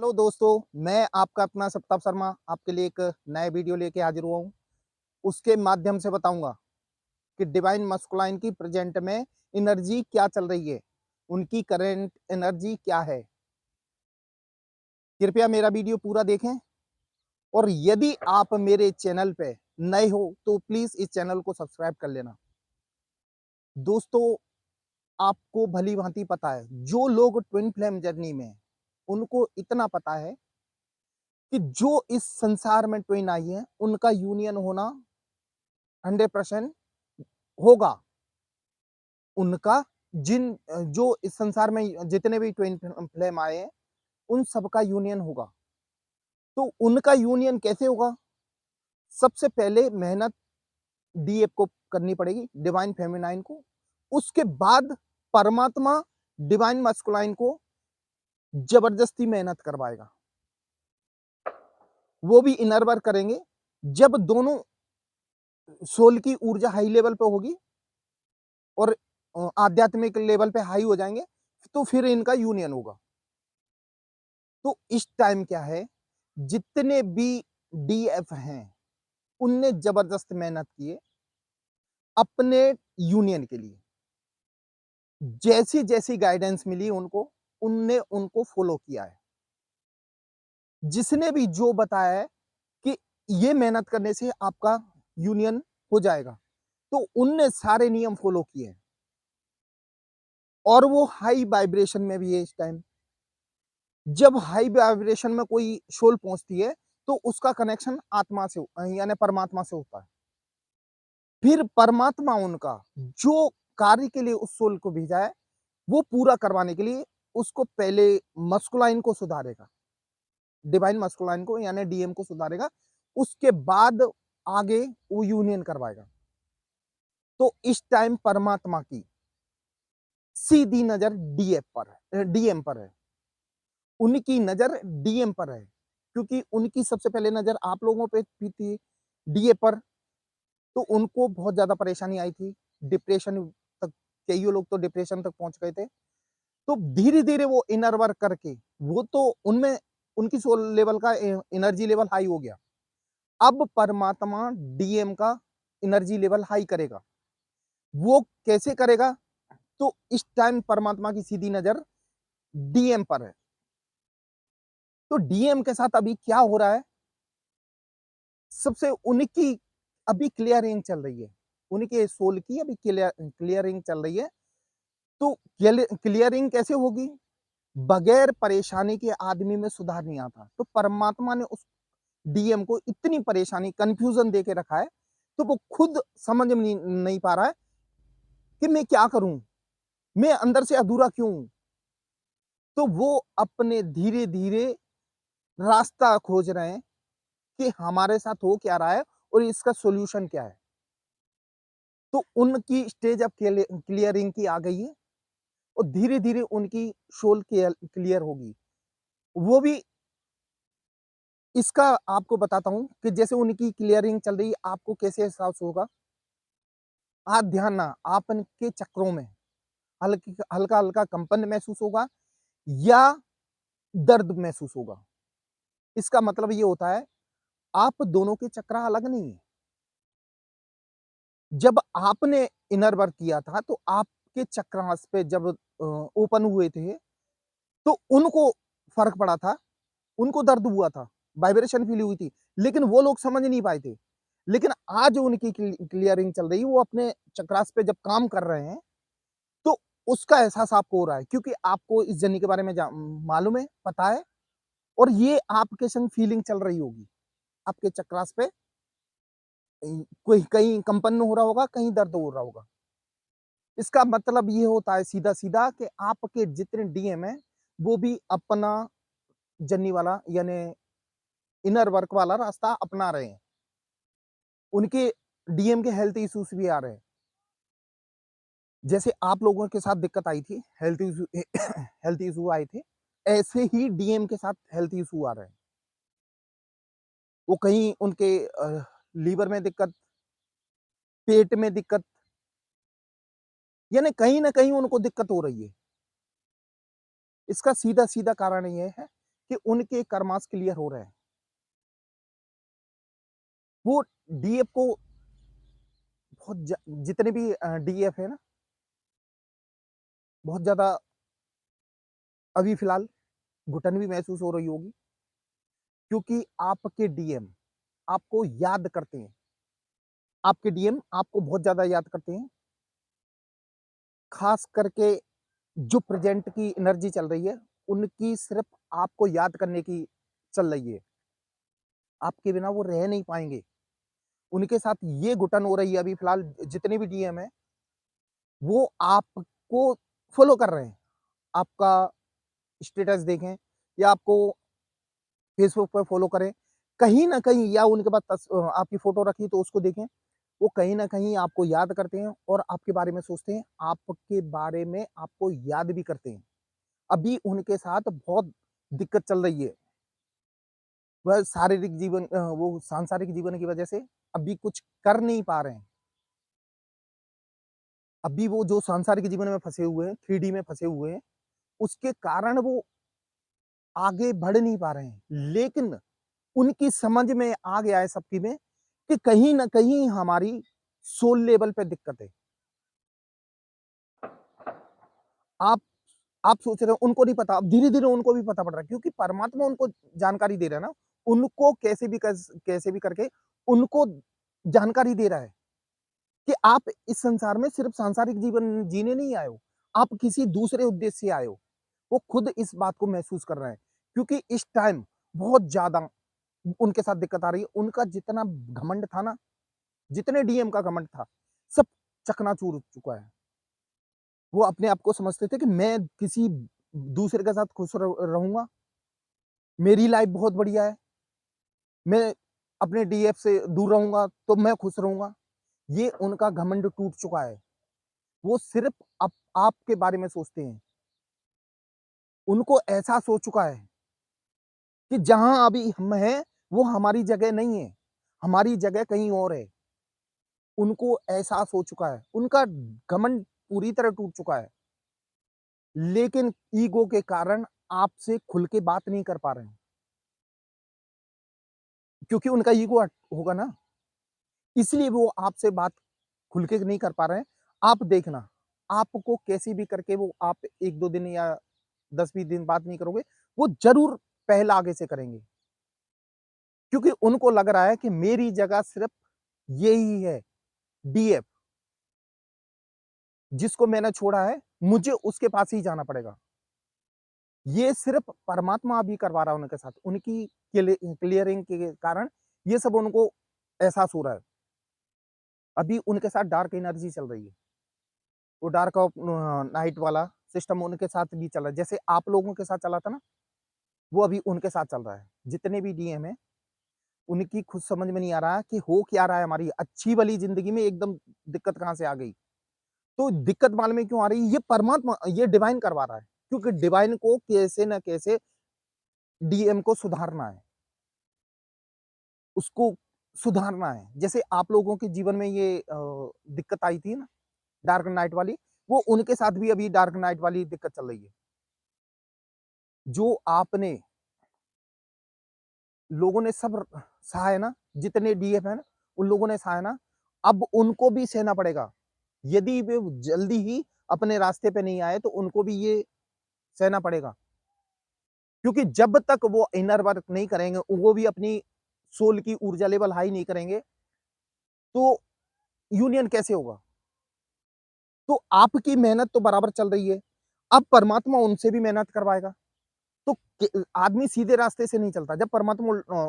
Hello दोस्तों, मैं आपका अपना सप्ताह शर्मा आपके लिए एक नए वीडियो लेके हाजिर हुआ हूँ। उसके माध्यम से बताऊँगा कि डिवाइन मस्कुलाइन की प्रेजेंट में एनर्जी क्या चल रही है, उनकी करंट एनर्जी क्या है। कृपया मेरा वीडियो पूरा देखें और यदि आप मेरे चैनल पे नए हो तो प्लीज़ इस चैनल को सब्सक्राइब कर लेना। दोस्तों, आपको भली-भाँति पता है, जो लोग ट्विन फ्लेम जर्नी में हैं, उनको इतना पता है कि जो इस संसार में ट्विन आई हैं, उनका यूनियन होना 100% होगा। उनका जो इस संसार में जितने भी ट्विन फ्लेम आए हैं, उन सबका यूनियन होगा। तो उनका यूनियन कैसे होगा? सबसे पहले मेहनत डीएफ को करनी पड़ेगी, डिवाइन फेमिनाइन को। उसके बाद परमात्मा डिवाइन मस्कुलाइन को जबरदस्ती मेहनत करवाएगा। वो भी इनर वर्क करेंगे। जब दोनों सोल की ऊर्जा हाई लेवल पे होगी और आध्यात्मिक लेवल पे हाई हो जाएंगे, तो फिर इनका यूनियन होगा। तो इस टाइम क्या है, जितने भी डीएफ हैं, उनने जबरदस्त मेहनत की है अपने यूनियन के लिए। जैसी जैसी गाइडेंस मिली उनको, उनने उनको फॉलो किया है। जिसने भी जो बताया है कि ये मेहनत करने से आपका यूनियन हो जाएगा, तो उनने सारे नियम फॉलो किए हैं और वो हाई वाइब्रेशन में भी है इस टाइम। जब हाई वाइब्रेशन में कोई सोल पहुंचती है, तो उसका कनेक्शन आत्मा से यानी परमात्मा से होता है। फिर परमात्मा उनका जो कार्य के लिए उस सोल को भेजा है, वो पूरा करवाने के लिए उसको पहले मस्कुलाइन को सुधारेगा, डिवाइन मस्कुलाइन को यानी डीएम को सुधारेगा। उसके बाद आगे वो यूनियन करवाएगा। तो इस टाइम परमात्मा की सीधी नजर डीएफ पर है, डीएम पर है। उनकी नजर डीएम पर है, क्योंकि उनकी सबसे पहले नजर आप लोगों पे भी थी डीए पर। तो उनको बहुत ज्यादा परेशानी आई थी, डिप्रेशन तक, कई लोग तो डिप्रेशन तक पहुंच गए थे। तो धीरे धीरे वो इनर वर्क करके वो तो उनमें उनकी सोल लेवल का एनर्जी लेवल हाई हो गया। अब परमात्मा डीएम का एनर्जी लेवल हाई करेगा। वो कैसे करेगा? तो इस टाइम परमात्मा की सीधी नजर डीएम पर है। तो डीएम के साथ अभी क्या हो रहा है? सबसे उनकी अभी क्लियरिंग चल रही है, उनके सोल की अभी क्लियरिंग चल रही है। तो क्लियरिंग कैसे होगी? बगैर परेशानी के आदमी में सुधार नहीं आता। तो परमात्मा ने उस डीएम को इतनी परेशानी कंफ्यूजन दे के रखा है, तो वो खुद समझ में नहीं पा रहा है कि मैं क्या करूं, मैं अंदर से अधूरा क्यों हूं। तो वो अपने धीरे धीरे रास्ता खोज रहे हैं कि हमारे साथ हो क्या रहा है और इसका सोल्यूशन क्या है। तो उनकी स्टेज अब क्लियरिंग की आ गई है और धीरे धीरे उनकी सोल क्लियर होगी। वो भी इसका आपको बताता हूँ कि जैसे उनकी क्लियरिंग चल रही है, आपको कैसे एहसास होगा। आप ध्यान ना, आप उनके चक्रों में हल्का हल्का कंपन महसूस होगा या दर्द महसूस होगा। इसका मतलब ये होता है, आप दोनों के चक्र अलग नहीं है। जब आपने इनर वर्क किया था, तो आपके चक्रास पे जब ओपन हुए थे, तो उनको फर्क पड़ा था, उनको दर्द हुआ था, वाइब्रेशन फील हुई थी, लेकिन वो लोग समझ नहीं पाए थे। लेकिन आज उनकी क्लियरिंग चल रही है, वो अपने चक्रास पे जब काम कर रहे हैं, तो उसका एहसास आपको हो रहा है, क्योंकि आपको इस जर्नी के बारे में मालूम है, पता है और ये आपके संग फीलिंग चल रही होगी। आपके चक्रास पे कोई कहीं कंपन हो रहा होगा, कहीं दर्द हो रहा होगा। इसका मतलब ये होता है सीधा-सीधा कि आपके जितने डीएम हैं, वो भी अपना जर्नी वाला यानी इनर वर्क वाला रास्ता अपना रहे हैं। उनके डीएम के हेल्थ इश्यूज भी आ रहे हैं। जैसे आप लोगों के साथ दिक्कत आई थी, हेल्थ इश्यू हेल्थ इश्यू आए थे, ऐसे ही डीएम के साथ हेल्थ इश्यू आ रहे हैं। वो कहीं उनके लीवर में दिक्कत, पेट में दिक्कत, यानी कहीं न कहीं उनको दिक्कत हो रही है। इसका सीधा-सीधा कारण ये है कि उनके कर्मास क्लियर हो रहे हैं। वो डीएफ को बहुत जितने भी डीएफ है ना, बहुत ज़्यादा अभी फ़िलहाल घुटन भी महसूस हो रही होगी, क्योंकि आपके डीएम आपको याद करते हैं। आपके डीएम आपको बहुत ज़्यादा याद करते हैं। ख़ास करके जो प्रेज़ेंट की एनर्जी चल रही है, उनकी सिर्फ़ आपको याद करने की चल रही है। आपके बिना वो रह नहीं पाएँगे। उनके साथ ये घुटन हो रही है अभी फ़िलहाल, जितने भी डीएम हैं, वो आपको फ़ॉलो कर रहे हैं। आपका स्टेटस देखें या आपको फेसबुक पे फ़ॉलो करें, कहीं न कहीं या उनके पास आपकी फ़ोटो रखी तो उसको देखें, वो कहीं न कहीं आपको याद करते हैं और आपके बारे में सोचते हैं, आपके बारे में आपको याद भी करते हैं। अभी उनके साथ बहुत दिक्कत चल रही है। वह शारीरिक जीवन वो सांसारिक जीवन की वजह से अभी कुछ कर नहीं पा रहे हैं। अभी वो जो सांसारिक जीवन में फँसे हुए हैं, 3D में फँसे हुए हैं, उसके कारण वो आगे बढ़ नहीं पा रहे हैं। लेकिन उनकी समझ में आ गया है सबकी में कि कहीं न कहीं हमारी सोल लेवल पे दिक्कत है। आप आप सोच रहे हो उनको नहीं पता, अब धीरे-धीरे उनको भी पता पड़ रहा है, क्योंकि परमात्मा उनको जानकारी दे रहा है ना, उनको कैसे भी करके उनको जानकारी दे रहा है कि आप इस संसार में सिर्फ़ सांसारिक जीवन जीने नहीं आए हो, आप किसी दूसरे उद्देश्य से आए हो। वो खुद इस बात को महसूस कर रहे हैं, क्योंकि इस टाइम बहुत ज़्यादा उनके साथ दिक्कत आ रही है। उनका जितना घमंड था ना, जितने डीएम का घमंड था, सब चकनाचूर हो चुका है। वो अपने आप को समझते थे कि मैं किसी दूसरे के साथ खुश रहूँगा, मेरी लाइफ़ बहुत बढ़िया है, मैं अपने डीएफ से दूर रहूँगा तो मैं खुश रहूँगा। ये उनका घमंड टूट चुका है। वो सिर्फ़ आपके बारे में सोचते हैं। उनको एहसास हो चुका है कि जहाँ अभी हम हैं, वो हमारी जगह नहीं है, हमारी जगह कहीं और है। उनको एहसास हो चुका है, उनका घमंड पूरी तरह टूट चुका है। लेकिन ईगो के कारण आपसे खुल के बात नहीं कर पा रहे हैं, क्योंकि उनका ईगो होगा ना, इसलिए वो आपसे बात खुल के नहीं कर पा रहे हैं। आप देखना, आपको कैसे भी करके वो आप 1-2 दिन या 10-20 दिन बात नहीं करोगे, वो ज़रूर पहल आगे से करेंगे। क्योंकि उनको लग रहा है कि मेरी जगह सिर्फ़ यही है, डीएफ, जिसको मैंने छोड़ा है, मुझे उसके पास ही जाना पड़ेगा। ये सिर्फ़ परमात्मा अभी करवा रहा है उनके साथ। उनकी क्लीयरिंग के कारण ये सब उनको एहसास हो रहा है। अभी उनके साथ डार्क एनर्जी चल रही है। वो डार्क नाइट वाला सिस्टम उनके साथ भी चल रहा है। जैसे आप लोगों के साथ चला था ना, वो अभी उनके साथ चल रहा है। जितने भी डीएम हैं, उनकी खुद समझ में नहीं आ रहा कि हो क्या रहा है हमारी अच्छी वाली ज़िंदगी में एकदम दिक्कत कहाँ से आ गई। तो दिक्कत मालूम है क्यों आ रही है? ये परमात्मा, ये डिवाइन करवा रहा है। क्योंकि डिवाइन को कैसे न कैसे डीएम को सुधारना है। उसको सुधारना है। जैसे आप लोगों के जीवन में ये दिक्कत आई थी ना, डार्क नाइट वाली, वो उनके साथ भी अभी डार्क नाइट वाली दिक्कत चल रही है। जो आपने लोगों ने सब सहा है ना, जितने डीएफ हैं ना, उन लोगों ने सहा है ना, अब उनको भी सहना पड़ेगा। यदि वे जल्दी ही अपने रास्ते पे नहीं आए, तो उनको भी ये सहना पड़ेगा। क्योंकि जब तक वो इनर वर्क नहीं करेंगे, वो भी अपनी सोल की ऊर्जा लेवल हाई नहीं करेंगे, तो यूनियन कैसे होगा? तो आपकी मेहनत तो बराबर चल रही है, अब परमात्मा उनसे भी मेहनत करवाएगा। तो आदमी सीधे रास्ते से नहीं चलता। जब परमात्मा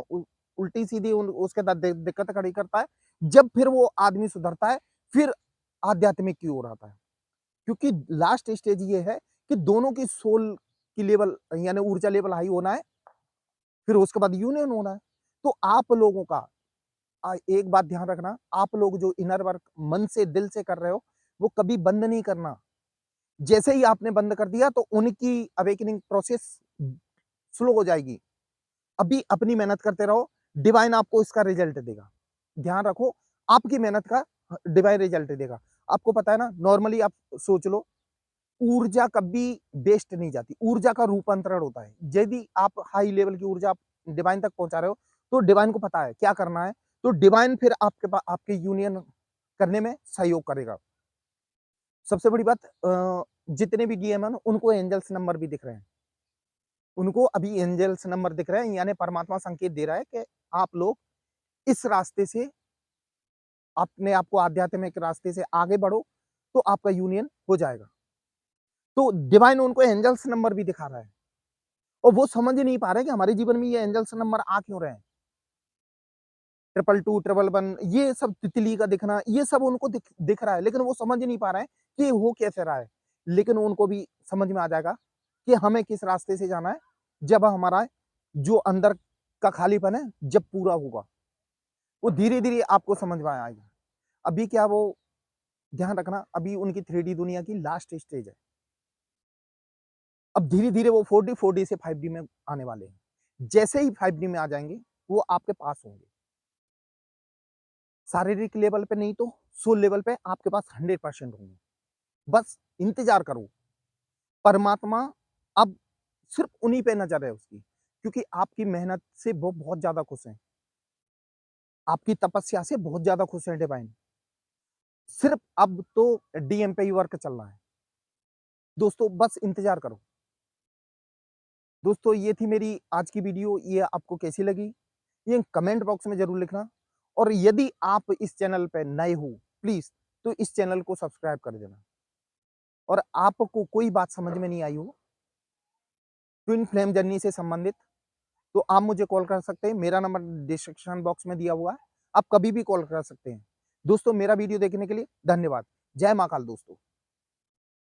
उल्टी-सीधी उसके साथ दिक्कत खड़ी करता है, जब फिर वो आदमी सुधरता है, फिर आध्यात्मिक की ओर आता है। क्योंकि लास्ट स्टेज ये है कि दोनों की सोल की लेवल यानी ऊर्जा लेवल हाई होना है, फिर उसके बाद यूनियन होना है। तो आप लोगों का एक बात ध्यान रखना, आप लोग जो इनर वर्क मन से, दिल से कर रहे हो, वो कभी बंद नहीं करना। जैसे ही आपने बंद कर दिया तो उनकी अवेकनिंग प्रोसेस स्लो हो जाएगी। अभी अपनी मेहनत करते रहो, डिवाइन आपको इसका रिजल्ट देगा। ध्यान रखो, आपकी मेहनत का डिवाइन रिजल्ट देगा। आपको पता है ना, नॉर्मली आप सोच लो, ऊर्जा कभी वेस्ट नहीं जाती, ऊर्जा का रूपांतरण होता है। यदि आप हाई लेवल की ऊर्जा आप डिवाइन तक पहुँचा रहे हो, तो डिवाइन को पता है क्या करना है, तो डिवाइन फिर आपके यूनियन करने में सहयोग करेगा। सबसे बड़ी बात जितने भी डीएम हैं ना, उनको एंजल्स नंबर भी दिख रहे हैं। उनको अभी एंजल्स नंबर दिख रहे हैं, यानी परमात्मा संकेत दे रहा है कि आप लोग इस रास्ते से अपने आप को आध्यात्मिक रास्ते से आगे बढ़ो, तो आपका यूनियन हो जाएगा। तो डिवाइन उनको एंजल्स नंबर भी दिखा रहा है और वो समझ नहीं पा रहे कि हमारे जीवन में ये एंजल्स नंबर आ क्यों रहे हैं। 222, 111 ये सब तितली का दिखना, ये सब उनको दिख रहा है, लेकिन वो समझ नहीं पा रहे हैं कि ये हो कैसे रहा है। लेकिन उनको भी समझ में आ जाएगा कि हमें किस रास्ते से जाना है, जब हमारा जो अंदर का खालीपन है, जब पूरा होगा। वो धीरे-धीरे आपको समझ में आएगा। अभी क्या वो ध्यान रखना, अभी उनकी 3D दुनिया की लास्ट स्टेज है। अब धीरे-धीरे वो 4D, 4D से 5D में आने वाले हैं। जैसे ही 5D में आ जाएँगे, वो आपके पास होंगे। शारीरिक लेवल पे नहीं तो सोल लेवल पे आपके पास 100% होंगे। बस इंतज़ार करो। परमात्मा अब सिर्फ़ उन्हीं पे नज़र है उसकी, क्योंकि आपकी मेहनत से वो बहुत ज़्यादा खुश हैं। आपकी तपस्या से बहुत ज़्यादा खुश हैं डिवाइन। सिर्फ़ अब तो डीएम पे ही वर्क चल रहा है। दोस्तों बस इंतज़ार करो। दोस्तों ये थी मेरी आज की वीडियो, ये आपको कैसी लगी? ये कमेंट बॉक्स में ज़रूर लिखना और यदि आप इस चैनल पे नए हो, प्लीज़ तो इस चैनल को सब्सक्राइब कर देना। और आपको कोई बात समझ में नहीं आई हो, ट्विन फ्लेम जर्नी से संबंधित, तो आप मुझे कॉल कर सकते हैं। मेरा नंबर डिस्क्रिप्शन बॉक्स में दिया हुआ है। आप कभी भी कॉल कर सकते हैं। दोस्तों मेरा वीडियो देखने के लिए धन्यवाद। जय महाकाल दोस्तों।